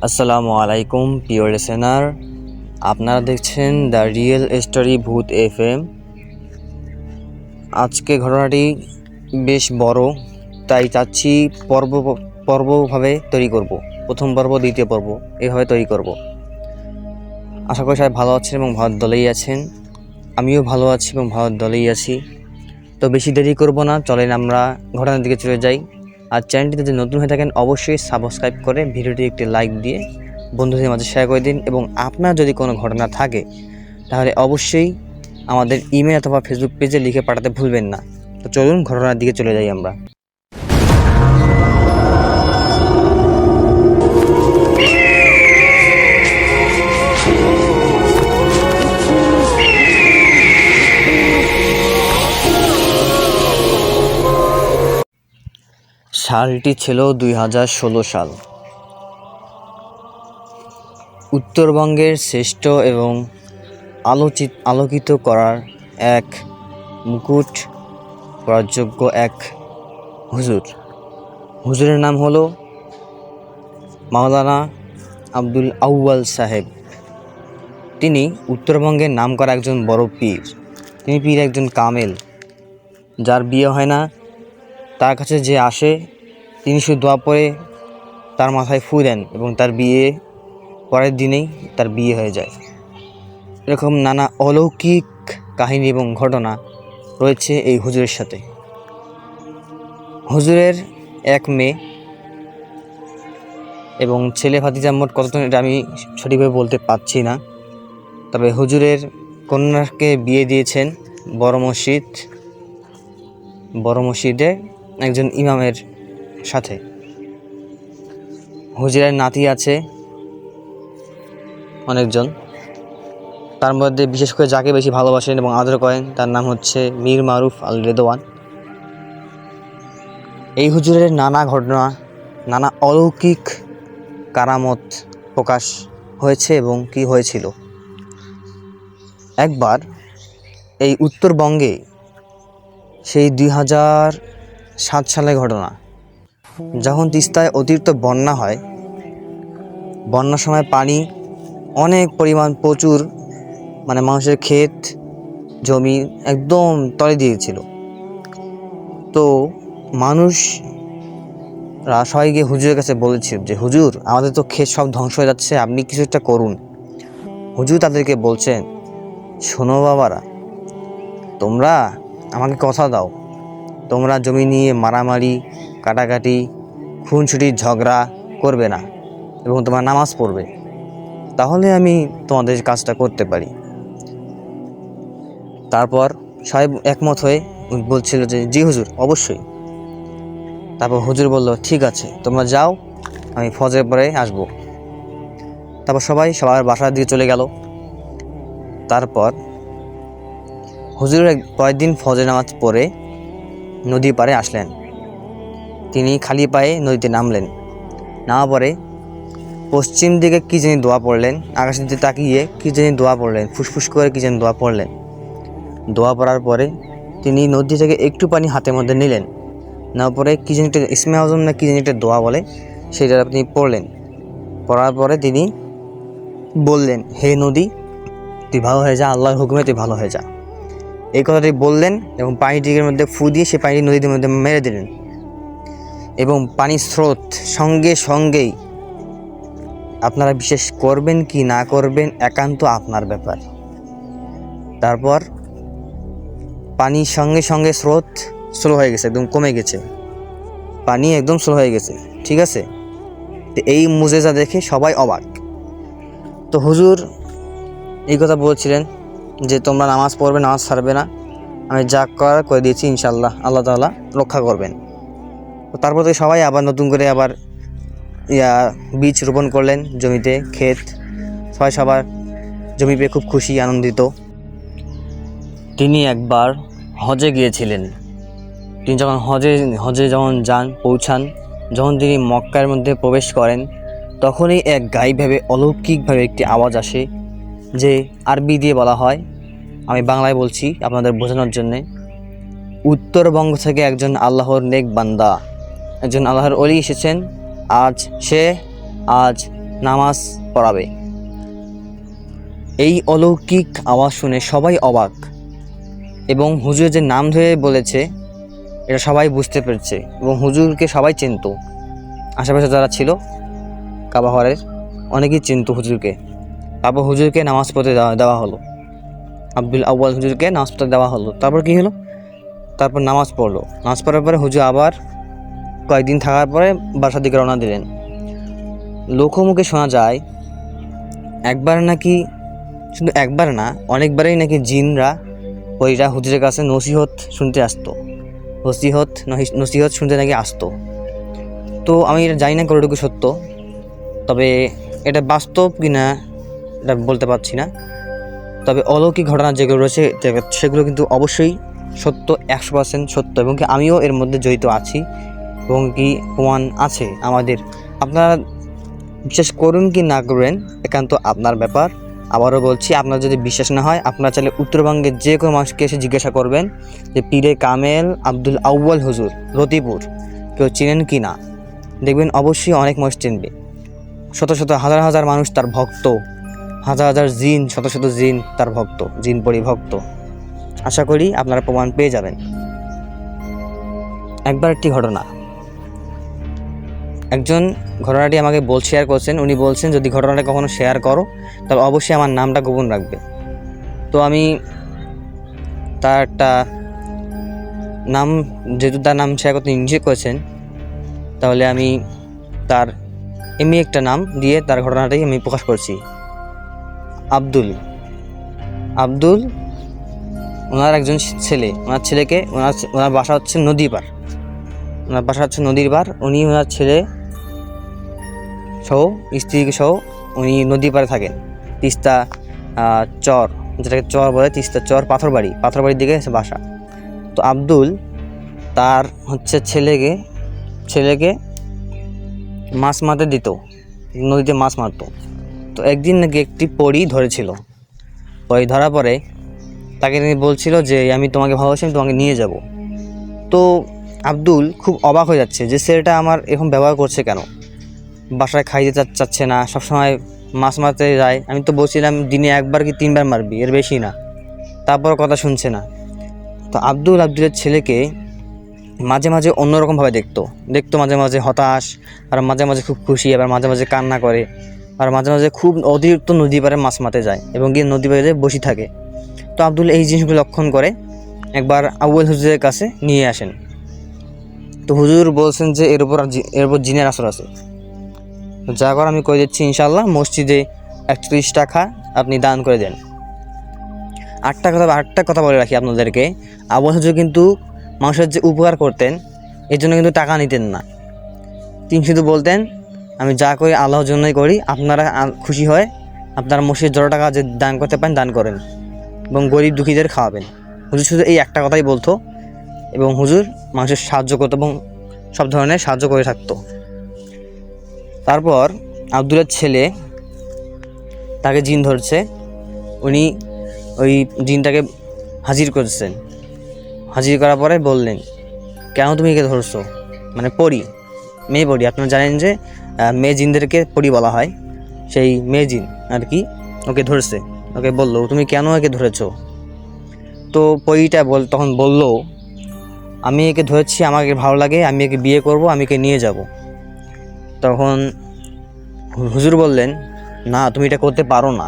আসসালামু আলাইকুম প্রিয় লিসেনার, আপনারা দেখছেন দ্য রিয়েল স্টোরি ভূত FM। আজকে ঘটনাটি বেশ বড়, তাই চাচ্ছি পর্বভাবে তৈরি করব। প্রথম পর্ব, দ্বিতীয় পর্ব এভাবে তৈরি করব। আশা করি সবাই ভালো আছেন এবং ভালো দলেই আছেন। আমিও ভালো আছি এবং ভালো দলেই আছি। তো বেশি দেরি করব না, চলেন আমরা ঘটনার দিকে চলে যাই। আর চ্যানেলটিতে যদি নতুন হয়ে থাকেন অবশ্যই সাবস্ক্রাইব করে ভিডিওটি একটি লাইক দিয়ে বন্ধুদের মাঝে শেয়ার করে দিন। এবং আপনার যদি কোনো ঘটনা থাকে তাহলে অবশ্যই আমাদের ইমেল অথবা ফেসবুক পেজে লিখে পাঠাতে ভুলবেন না। তো চলুন ঘটনার দিকে চলে যাই আমরা। সালটি ছিল 2016 সাল। উত্তরবঙ্গের শ্রেষ্ঠ এবং আলোকিত করার এক মুকুট করার যোগ্য এক হুজুরের নাম হলো মাওলানা আব্দুল আউয়াল সাহেব। তিনি উত্তরবঙ্গের নামকরা একজন বড় পীর। তিনি পীর একজন কামেল, যার বিয়ে হয় না। তার কাছে যে আসে তিনি শুধু দোয়া পড়ে তার মাথায় ফু দেন এবং তার বিয়ে পরের দিনেই তার বিয়ে হয়ে যায়। এরকম নানা অলৌকিক কাহিনী এবং ঘটনা রয়েছে এই হুজুরের সাথে। হুজুরের এক মেয়ে এবং ছেলে ভাতিজা, মোট কতজন এটা আমি সঠিকভাবে বলতে পারছি না। তবে হুজুরের কন্যাকে বিয়ে দিয়েছেন বড় মসজিদে একজন ইমামের সাথে। হুজুরের নাতি আছে অনেকজন, তার মধ্যে বিশেষ করে যাকে বেশি ভালোবাসেন এবং আদর করেন তার নাম হচ্ছে মীর মারুফ আল রেদওয়ান। এই হুজুরের নানা ঘটনা, নানা অলৌকিক কারামত প্রকাশ হয়েছে এবং কি হয়েছিল। একবার এই উত্তরবঙ্গে সেই 2007 সালের ঘটনা, যখন তিস্তায় অতিরিক্ত বন্যা হয়। বন্যার সময় পানি অনেক পরিমাণ, প্রচুর, মানুষের ক্ষেত জমি একদম তলে দিয়েছিল। তো মানুষরা সবাই গিয়ে হুজুরের কাছে বলেছিল যে হুজুর, আমাদের তো ক্ষেত সব ধ্বংস হয়ে যাচ্ছে, আপনি কিছু একটা করুন। হুজুর তাদেরকে বলছেন, শোনো বাবারা, তোমরা আমাকে কথা দাও, তোমরা জমি নিয়ে মারামারি, কাটাকাটি, খুনসুটি, ঝগড়া করবে না এবং তোমরা নামাজ পড়বে, তাহলে আমি তোমাদের কাজটা করতে পারি। তারপর সাহেব একমত হয়ে বলছিল যে জি হুজুর, অবশ্যই। তারপর হুজুর বলল, ঠিক আছে, তোমরা যাও, আমি ফজরের পরে আসবো। তারপর সবাই সবার বাসার দিকে চলে গেল। তারপর হুজুর পরের দিন ফজর নামাজ পড়ে নদীর পাড়ে আসলেন। তিনি খালি পায়ে নদীতে নামলেন। নামা পরে পশ্চিম দিকে কী জানি দোয়া পড়লেন, আকাশের দিকে তাকিয়ে কী জানি দোয়া পড়লেন, ফুসফুস করে কী জানি দোয়া পড়লেন। দোয়া পড়ার পরে তিনি নদী থেকে একটু পানি হাতের মধ্যে নিলেন। নেওয়ার পরে কী জানি একটা ইসমে আজম না কী জানি একটা দোয়া বলে, সেটা আপনি পড়লেন। পড়ার পরে তিনি বললেন, হে নদী, তুই ভালো হয়ে যা, আল্লাহর হুকুমে তুই ভালো হয়ে যা। এই কথাটি বললেন এবং পানিটির মধ্যে ফু দিয়ে সে পানি নদীর মধ্যে মেরে দিলেন এবং পানির স্রোত সঙ্গেই, আপনারা বিশ্বাস করবেন কি না করবেন একান্ত আপনার ব্যাপার। তারপর পানির সঙ্গে স্রোত স্লো হয়ে গেছে, একদম কমে গেছে, পানি একদম স্লো হয়ে গেছে। ঠিক আছে, তো এই মুজেজা দেখে সবাই অবাক। তো হুজুর এই কথা বলছিলেন যে তোমরা নামাজ পড়বে, নামাজ ছাড়বে না, আমি যা করার করে দিয়েছি, ইনশাল্লাহ আল্লাহ তাআলা রক্ষা করবেন। তো তারপর থেকে সবাই আবার নতুন করে বীজ রোপণ করলেন জমিতে, ক্ষেত, সবাই সবার জমি পেয়ে খুব খুশি, আনন্দিত। তিনি একবার হজে গিয়েছিলেন। তিনি যখন হজে পৌঁছান, যখন তিনি মক্কার মধ্যে প্রবেশ করেন, তখনই এক গায়েবভাবে, অলৌকিকভাবে একটি আওয়াজ আসে, যে আরবি দিয়ে বলা হয়, আমি বাংলায় বলছি আপনাদের বোঝানোর জন্যে। উত্তরবঙ্গ থেকে একজন আল্লাহর নেক বান্দা, একজন আল্লাহর ওলি এসেছেন। আজ নামাজ পড়াবে। এই অলৌকিক আওয়াজ শুনে সবাই অবাক এবং হুজুর যে নাম ধরে বলেছে এটা সবাই বুঝতে পেরেছে এবং হুজুরকে সবাই চিনত। আশেপাশে যারা ছিল কাবা ঘরের অনেকেই চিনত হুজুরকে। তারপর হুজুরকে নামাজ পড়তে দেওয়া হলো, আব্দুল আউয়াল হুজুরকে নামাজ পড়তে দেওয়া হলো। তারপর কী হলো, তারপর নামাজ পড়লো। নামাজ পড়ার পরে হুজুর আবার কয়েকদিন থাকার পরে বাসার দিকে রওনা দিলেন। লোকমুখে শোনা যায় একবার নাকি, শুধু একবার না অনেকবারই নাকি জিনরা ওইরা হুজুরের কাছে নসিহত শুনতে আসতো, নসিহত শুনতে নাকি আসতো। তো আমি এটা জানি না কতটুকু সত্য, তবে এটা বাস্তব কিনা এটা বলতে পারছি না। তবে অলৌকিক ঘটনা যেগুলো রয়েছে সেগুলো কিন্তু অবশ্যই সত্য, 100% সত্য, এবং কি আমিও এর মধ্যে জড়িত আছি এবং কি প্রমাণ আছে আমাদের। আপনারা বিশ্বাস করুন কি না করবেন একান্ত আপনার ব্যাপার। আবারও বলছি, আপনার যদি বিশ্বাস না হয় আপনারা চাইলে উত্তরবঙ্গের যে কোনো মানুষকে এসে জিজ্ঞাসা করবেন যে পীরে কামেল আব্দুল আউয়াল হুজুর রতিপুর কেউ চিনেন কি না, দেখবেন অবশ্যই অনেক মানুষ চিনবে। শত শত হাজার হাজার মানুষ তার ভক্ত, হাজার হাজার জিন, শত শত জিন তার ভক্ত, জিন পরিভক্ত। আশা করি আপনারা প্রমাণ পেয়ে যাবেন। একবার একটি ঘটনা, একজন ঘটনাটি আমাকে শেয়ার করছেন। উনি বলছেন যদি ঘটনাটা কখনো শেয়ার করো তবে অবশ্যই আমার নামটা গোপন রাখবে। তো আমি তার একটা নাম, যেহেতু তার নাম শেয়ার করতে নিষেধ করেছেন, তাহলে আমি তার এমনি একটা নাম দিয়ে তার ঘটনাটাই আমি প্রকাশ করছি। আব্দুল ওনার একজন ছেলে, ওনার ছেলেকে ওনার বাসা হচ্ছে নদীর পার। উনি ওনার ছেলে সহ স্ত্রীকে সহ উনি নদীর পাড়ে থাকেন। তিস্তা চর, যেটাকে চর বলে, তিস্তা চর পাথরবাড়ির দিকে বাসা। তো আব্দুল তার হচ্ছে ছেলেকে মাছ মারতে দিত, নদীতে মাছ মারতো। তো একদিন নাকি একটি পরী ধরেছিল। পরী ধরার পরে তাকে তিনি বলছিল যে আমি তোমাকে ভালোবাসি, আমি তোমাকে নিয়ে যাব। তো আব্দুল খুব অবাক হয়ে যাচ্ছে যে ছেলেটা আমার এরকম ব্যবহার করছে কেন, বাসায় খাইতে চাচ্ছে না, সবসময় মাছ মারতে যায়। আমি তো বলছিলাম দিনে 1বার কি 3বার মারবি, এর বেশি না, তারপর কথা শুনছে না। তো আব্দুলের ছেলেকে মাঝে মাঝে অন্যরকমভাবে দেখতো মাঝে মাঝে হতাশ, আর মাঝে মাঝে খুব খুশি, আবার মাঝে মাঝে কান্না করে, আর মাঝে মাঝে খুব অতিরিক্ত নদী পাড়ে মাছ মারতে যায় এবং গিয়ে নদী পাড়ে বসে থাকে। তো আব্দুল এই জিনিসগুলো লক্ষণ করে একবার আউয়াল হুজুরের কাছে নিয়ে আসেন। তো হুজুর বলছেন যে এর উপর জিনের আসর আছে। যা কর আমি করে দিচ্ছি ইনশাল্লাহ, মসজিদে 41 টাকা আপনি দান করে দেন। আটটা কথা বলে রাখি আপনাদেরকে, আউয়াল হুজুর কিন্তু মানুষের যে উপকার করতেন এর জন্য কিন্তু টাকা নিতেন না। তিনি শুধু বলতেন আমি যা করি আল্লাহর জন্যই করি, আপনারা খুশি হয় আপনারা মসজিদ যত টাকা যে দান করতে পারেন দান করেন এবং গরিব দুঃখীদের খাওয়াবেন। হুজুর শুধু এই একটা কথাই বলতো এবং হুজুর মানুষের সাহায্য করতো এবং সব ধরনের সাহায্য করে থাকতো। তারপর আব্দুলের ছেলে, তাকে জিন ধরছে, উনি ওই জিনটাকে হাজির করছেন। হাজির করার পরে বললেন কেন তুমি একে ধরছো, মানে মেয়ে পরী। আপনারা জানেন যে মেয়ে জিনদেরকে পরী বলা হয়, সেই মেয়ে জিন আর কি ওকে ধরছে। ওকে বললো তুমি কেন একে ধরেছো? তো পরীটা তখন বললো আমি একে ধরেছি, আমাকে ভালো লাগে, আমি একে বিয়ে করব, আমি একে নিয়ে যাব। তখন হুজুর বললেন না, তুমি এটা করতে পারো না,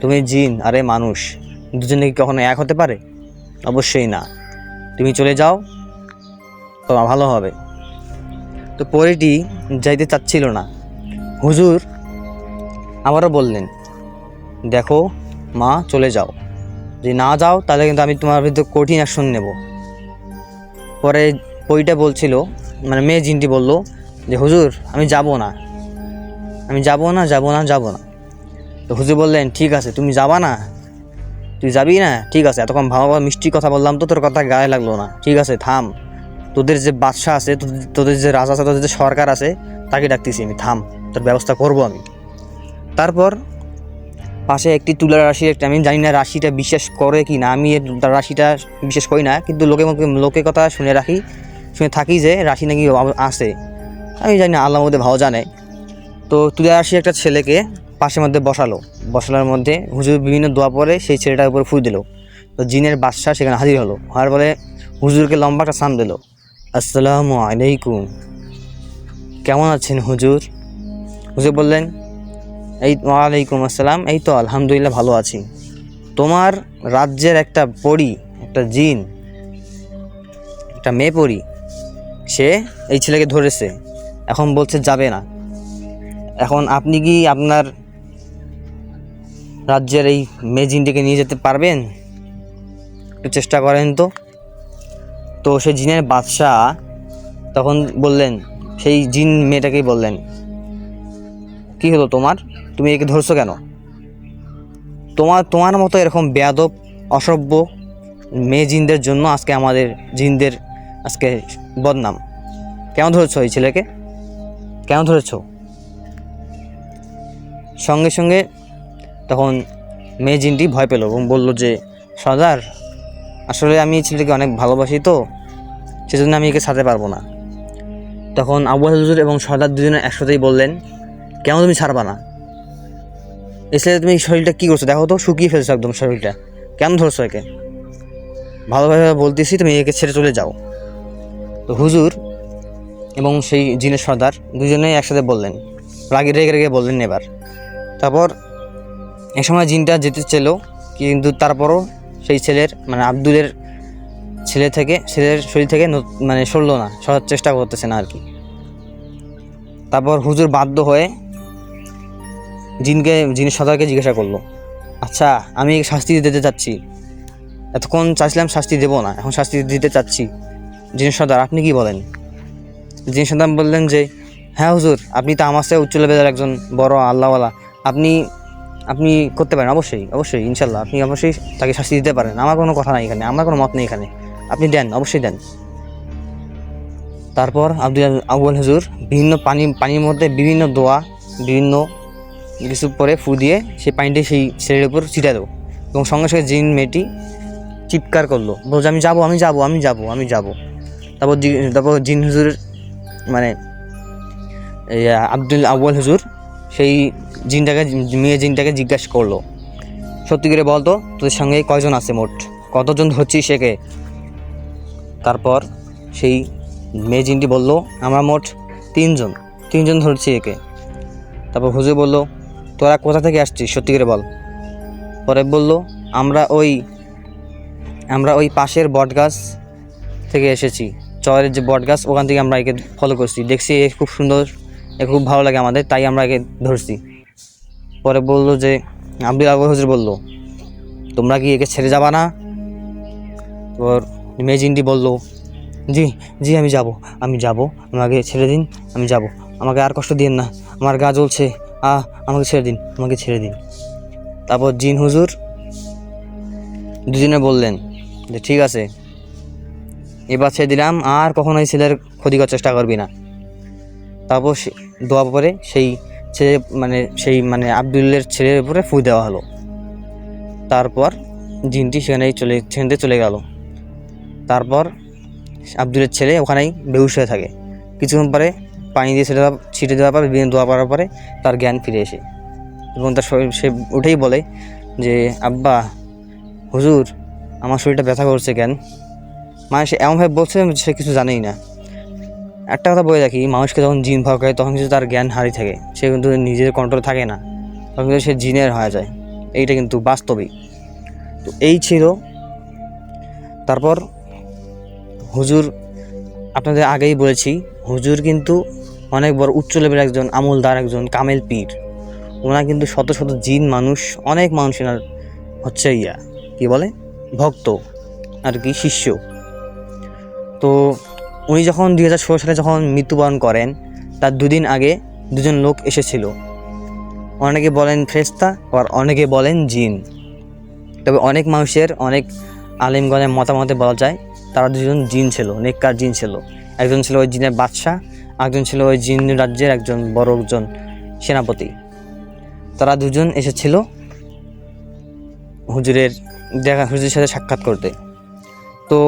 তুমি জিন আরে মানুষ, দুজনে কি কখনো এক হতে পারে? অবশ্যই না, তুমি চলে যাও, তোমার ভালো হবে। তো পরীটি যাইতে চাচ্ছিল না। হুজুর আবারও বললেন দেখো মা, চলে যাও, যদি না যাও তাহলে কিন্তু আমি তোমার বিরুদ্ধে কঠিন অ্যাকশন নেব। পরে পরীটা বলছিল, মানে মেয়ে জিনটি বলল যে হুজুর আমি যাব না। তো হুজুর বললেন ঠিক আছে, তুমি যাবা না, তুই যাবি না, ঠিক আছে, এতক্ষণ ভালো মিষ্টি কথা বললাম তো তোর কথা গায়ে লাগলো না, ঠিক আছে থাম, তোদের যে বাদশা আছে, তোদের যে রাজা আছে, তোদের যে সরকার আছে, তাকে ডাকতেছি আমি, থাম, তোর ব্যবস্থা করব আমি। তারপর পাশে একটি তুলার রাশির আমি জানি না রাশিটা বিশ্বাস করে কি না, আমি রাশিটা বিশ্বাস করি না, কিন্তু লোকে কথা শুনে থাকি যে রাশি নাকি আছে, আমি জানি না, আল্লাহর মধ্যে ভালো জানে। তো তুলে আসি একটা ছেলেকে পাশের মধ্যে বসানোর মধ্যে হুজুর বিভিন্ন দোয়া পরে সেই ছেলেটার উপর ফুঁ দিল। তো জিনের বাদশা সেখানে হাজির হলো, হওয়ার পরে হুজুরকে লম্বা একটা সালাম দিল, আসসালামু আলাইকুম, কেমন আছেন হুজুর? হুজুর বললেন, এই ওয়ালাইকুম আসসালাম, এই তো আলহামদুলিল্লাহ ভালো আছি। তোমার রাজ্যের একটা পরী, একটা জিন, একটা মেয়ে পরী, সে এই ছেলেকে ধরেছে, এখন বলছে যাবে না। এখন আপনি কি আপনার রাজ্যের এই মেয়ে জিনটিকে নিয়ে যেতে পারবেন? একটু চেষ্টা করেন তো। তো সেই জিনের বাদশাহ তখন বললেন, সেই জিন মেয়েটাকেই বললেন, কি হলো তোমার, তুমি একে ধরছো কেন? তোমার মতো এরকম বেয়াদব অসভ্য মেয়ে জিনদের জন্য আজকে আমাদের জিনদের আজকে বদনাম। কেন ধরেছো এই ছেলেকে, কেন ধরেছো? সঙ্গে সঙ্গে তখন মেয়ে জিনটি ভয় পেল এবং বলল যে, সর্দার, আসলে আমি এই ছেলেকে অনেক ভালোবাসি, তো সেজন্য আমি একে ছাড়তে পারবো না। তখন আবু হুজুর এবং সর্দার দুজনে একসাথেই বললেন, কেন তুমি ছাড়বা না? এই ছেলে, তুমি শরীরটা কী করছো দেখো তো, শুকিয়ে ফেলছো একদম শরীরটা, কেন ধরছো একে? ভালোভাবে বলতেছি, তুমি একে ছেড়ে চলে যাও। তো হুজুর এবং সেই জিনের সর্দার দুজনেই একসাথে বললেন, রেগে রেগে বললেন এবার। তারপর এ সময় জিনটা যেতে চেলো, কিন্তু তারপরও সেই ছেলের মানে আব্দুলের ছেলের শরীর থেকে মানে সরলো না, সরার চেষ্টা করতেছে না আর কি। তারপর হুজুর বাধ্য হয়ে জিনের সর্দারকে জিজ্ঞাসা করলো, আচ্ছা, আমি শাস্তি দিতে চাচ্ছি, এতক্ষণ চাইছিলাম শাস্তি দেবো না, এখন শাস্তি দিতে চাচ্ছি, জিনের সর্দার আপনি কি বলেন? জিনের সর্দার বললেন যে, হ্যাঁ হুজুর, আপনি তো আমার চেয়ে উচ্চ লেভেলের একজন বড় আল্লাহওয়ালা, আপনি করতে পারেন, অবশ্যই ইনশাল্লাহ আপনি অবশ্যই তাকে শাস্তি দিতে পারেন, আমার কোনো কথা নাই এখানে, আমার কোনো মত নেই এখানে, আপনি দেন, অবশ্যই দেন। তারপর আবুল হুজুর বিভিন্ন পানির মধ্যে বিভিন্ন দোয়া, বিভিন্ন কিছু পরে ফু দিয়ে সেই পানিটি সেই ছেলের উপর ছিটা দেবো, এবং সঙ্গে সঙ্গে জিন মেয়েটি চিৎকার করলো, বলছে, আমি যাবো। তারপর জিন হুজুর মানে আবুল হুজুর সেই মেয়ে জিনটাকে জিজ্ঞাসা করলো, সত্যি করে বলতো, তোদের সঙ্গে কয়জন আছে, মোট কতজন ধরছিস সেকে? তারপর সেই মেয়ে জিনটি বলল, আমরা মোট তিনজন ধরছি একে। তারপর হুজুর বলল, তোরা কোথা থেকে আসছিস, সত্যি করে বল। পরে বলল, আমরা ওই পাশের বটগাছ থেকে এসেছি, চরের যে বটগাছ, ওখান থেকে আমরা একে ফলো করছি, দেখছি এ খুব সুন্দর, এ খুব ভালো লাগে আমাদের, তাই আমরা একে ধরছি। পরে বলল যে, আবু হুজুর বলল, তোমরা কি একে ছেড়ে যাবা না? তোর মেয়ে জিনটি বলল, জি আমি যাব, আমাকে ছেড়ে দিন, আমি যাব, আমাকে আর কষ্ট দিন না, আমার গা জ্বলছে, আমাকে ছেড়ে দিন। তারপর জিন হুজুর দুজনে বললেন যে, ঠিক আছে, এবার ছেড়ে দিলাম, আর কখনো এই ছেলের ক্ষতি করার চেষ্টা করবি না। তারপর দোয়া পরে সেই আব্দুলের ছেলের উপরে ফু দেওয়া হলো। তারপর জিনটি সেখান থেকে চলে গেল। তারপর আব্দুলের ছেলে ওখানেই বেহুশ হয়ে থাকে। কিছুক্ষণ পরে পানি দিয়ে ছিটে দেওয়ার পর, বিভিন্ন দোয়া পড়ার পরে তার জ্ঞান ফিরে এসে, এবং তার শরীর সে উঠেই বলে যে, আব্বা হুজুর, আমার শরীরটা ব্যথা করছে কেন? মানে সে এমনভাবে বলছে সে কিছু জানেই না। একটা কথা বলে রাখি, মানুষকে যখন জিন ভয় করে তখন কিন্তু তার জ্ঞান হারিয়ে থাকে, সে কিন্তু নিজের কন্ট্রোল থাকে না, তখন কিন্তু সে জিনের হয়ে যায়, এইটা কিন্তু বাস্তবিক। তো এই ছিল। তারপর হুজুর, আপনাদের আগেই বলেছি, হুজুর কিন্তু অনেক বড় উচ্চ লেভেলের একজন আমলদার, একজন কামেল পীর। ওনার কিন্তু শত শত জিন মানুষ, অনেক মানুষ এনার হচ্ছে কি বলে ভক্ত আর কি, শিষ্য। তো উনি যখন 2016 সালে যখন মৃত্যুবরণ করেন, তার দুদিন আগে দুজন লোক এসেছিল, অনেকে বলেন ফেরেশতা, আর অনেকে বলেন জিন। তবে অনেক মানুষের, অনেক আলেমগণের মতামতে বলা যায় তারা দুজন জিন ছিল, নেককার জিন ছিল। একজন ছিল ওই জিনের বাদশা, একজন ছিল ওই জিন রাজ্যের একজন বড় একজন সেনাপতি। তারা দুজন এসেছিল হুজুরের সাথে সাক্ষাৎ করতে। তো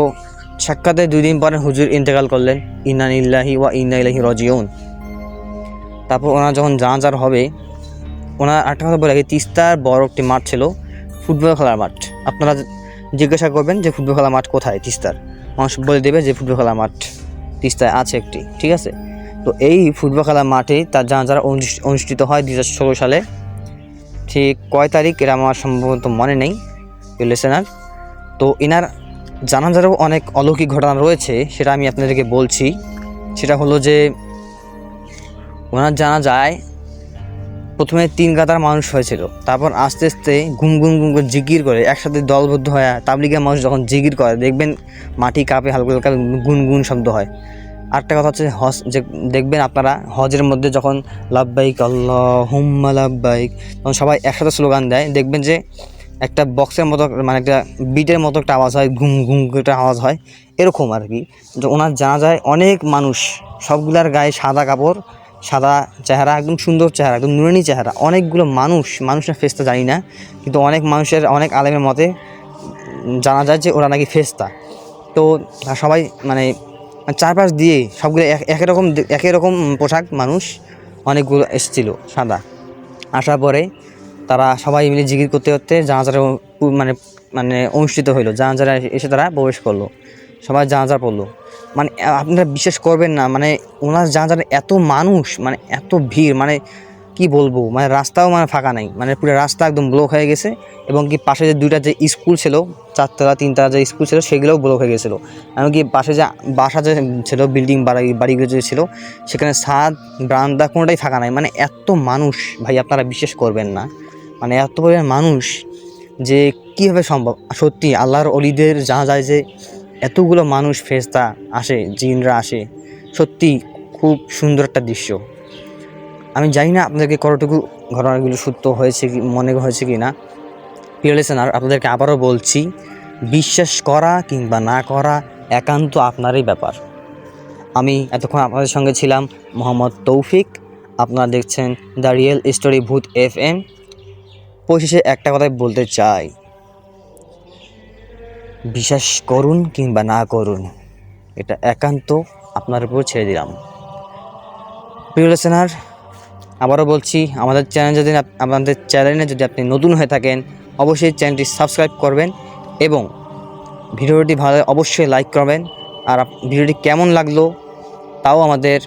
সাক্ষাতে 2 দিন পরে হুজুর ইন্তেকাল করলেন, ইন্না লিল্লাহি ওয়া ইন্না ইলাইহি রাজিউন। তারপর ওনার যখন জানাজার হবে, ওনার একটা কথা বলে রাখি, তিস্তার বড় একটি মাঠ ছিল, ফুটবল খেলার মাঠ। আপনারা জিজ্ঞাসা করবেন যে ফুটবল খেলার মাঠ কোথায় তিস্তার, মানুষ বলে দেবে যে ফুটবল খেলার মাঠ তিস্তায় আছে একটি, ঠিক আছে। তো এই ফুটবল খেলার মাঠে তার জানাজা অনুষ্ঠিত হয় 2016 সালে। ঠিক কয় তারিখ এরা আমার সম্ভবত মনে নেই লিসেনার। তো এনার জানাজারও অনেক অলৌকিক ঘটনা রয়েছে, সেটা আমি আপনাদেরকে বলছি। সেটা হলো যে ওনার জানাজায় প্রথমে 3 গাদার মানুষ হয়েছিল, তারপর আস্তে আস্তে ঘুম ঘুম ঘুম করে জিকির করে একসাথে দলবদ্ধ হয়ে তাবলিগের মানুষ যখন জিকির করে দেখবেন মাটি কাঁপে, হালকা হালকা গুনগুন শব্দ হয়। আরেকটা কথা হচ্ছে যে দেখবেন আপনারা হজের মধ্যে যখন লাব্বাইক আল্লাহুম্মা লাব্বাইক, তখন সবাই একসাথে স্লোগান দেয়, দেখবেন যে একটা বক্সের মতো মানে একটা বিটের মতো একটা আওয়াজ হয়, ঘুম ঘুম একটা আওয়াজ হয়, এরকম আর কি। যে ওনার জানাজায় অনেক মানুষ, সবগুলার গায়ে সাদা কাপড়, সাদা চেহারা, একদম সুন্দর চেহারা, একদম নুরানি চেহারা, অনেকগুলো মানুষের ফেরেশতা জানি না, কিন্তু অনেক মানুষের, অনেক আলেমের মতে জানা যায় যে ওরা নাকি ফেরেশতা। তো সবাই মানে চারপাশ দিয়ে সবগুলো একই রকম পোশাক, মানুষ অনেকগুলো এসেছিলো সাদা। আসার পরে তারা সবাই মিলে জিকির করতে করতে জানাজাটা মানে মানে অনুষ্ঠিত হইলো। জানাজারা এসে তারা প্রবেশ করলো, সবাই জানাজা পড়লো। মানে আপনারা বিশ্বাস করবেন না, মানে ওনার জানাজার এত মানুষ, মানে এত ভিড়, মানে কি বলবো, মানে রাস্তাও মানে ফাঁকা নাই, মানে পুরো রাস্তা একদম ব্লক হয়ে গেছে। এবং কি পাশে যে 2টা যে স্কুল ছিল, 4তলা 3তলা যে স্কুল ছিল, সেগুলোও ব্লক হয়ে গেছিলো। এমনকি পাশে যে বাসা যে ছিল, বিল্ডিং বাড়িগুলো যে ছিল, সেখানে ছাদ বারান্দা কোনোটাই ফাঁকা নাই। মানে এত মানুষ ভাই, আপনারা বিশ্বাস করবেন না, মানে এত পরিমাণ মানুষ যে কীভাবে সম্ভব। সত্যি আল্লাহর অলিদের জানা যায় যে এতগুলো মানুষ, ফেরেশতা আসে, জিনরা আসে, সত্যি খুব সুন্দর একটা দৃশ্য। আমি জানি না আপনাদেরকে কতটুকু ঘটনাগুলো সত্য হয়েছে কি মনে হয়েছে কি না। প্রিয় লিসেনার, আপনাদেরকে আবারও বলছি, বিশ্বাস করা কিংবা না করা একান্ত আপনারই ব্যাপার। আমি এতক্ষণ আপনাদের সঙ্গে ছিলাম মোহাম্মদ তৌফিক। আপনারা দেখছেন দ্য রিয়েল স্টোরি ভূত FM। পরিশেষে একটা কথাই বলতে চাই, বিশ্বাস করুন কিংবা না করুন, এটা একান্ত আপনার উপর ছেড়ে দিলাম। প্রিয় লিসেনার, আবারও বলছি, আমাদের চ্যানেলে যদি আপনি নতুন হয়ে থাকেন, অবশ্যই চ্যানেলটি সাবস্ক্রাইব করবেন এবং ভিডিওটি ভালো অবশ্যই লাইক করবেন। আর ভিডিওটি কেমন লাগলো তাও আমাদের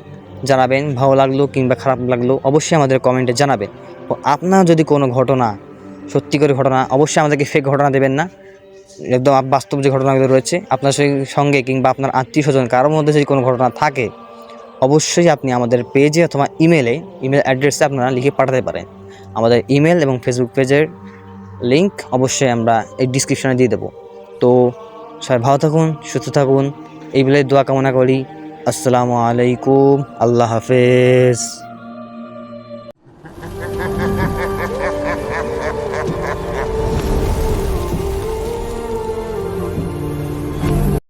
জানাবেন, ভালো লাগলো কিংবা খারাপ লাগলো অবশ্যই আমাদের কমেন্টে জানাবেন। ও আপনার যদি কোনো ঘটনা, সত্যি করে ঘটনা, অবশ্যই আমাদেরকে ফেক ঘটনা দেবেন না, একদম বাস্তব যে ঘটনাগুলো রয়েছে আপনার সঙ্গে কিংবা আপনার আত্মীয় স্বজন কারোর মধ্যে যদি কোনো ঘটনা থাকে, অবশ্যই আপনি আমাদের পেজে অথবা ইমেল অ্যাড্রেসে আপনারা লিখে পাঠাতে পারেন। আমাদের ইমেল এবং ফেসবুক পেজের লিংক অবশ্যই আমরা এই ডিসক্রিপশনে দিয়ে দেবো। তো সবাই ভালো থাকুন, সুস্থ থাকুন, এই বলে দোয়া কামনা করি। আসসালামু আলাইকুম, আল্লাহ হাফেজ।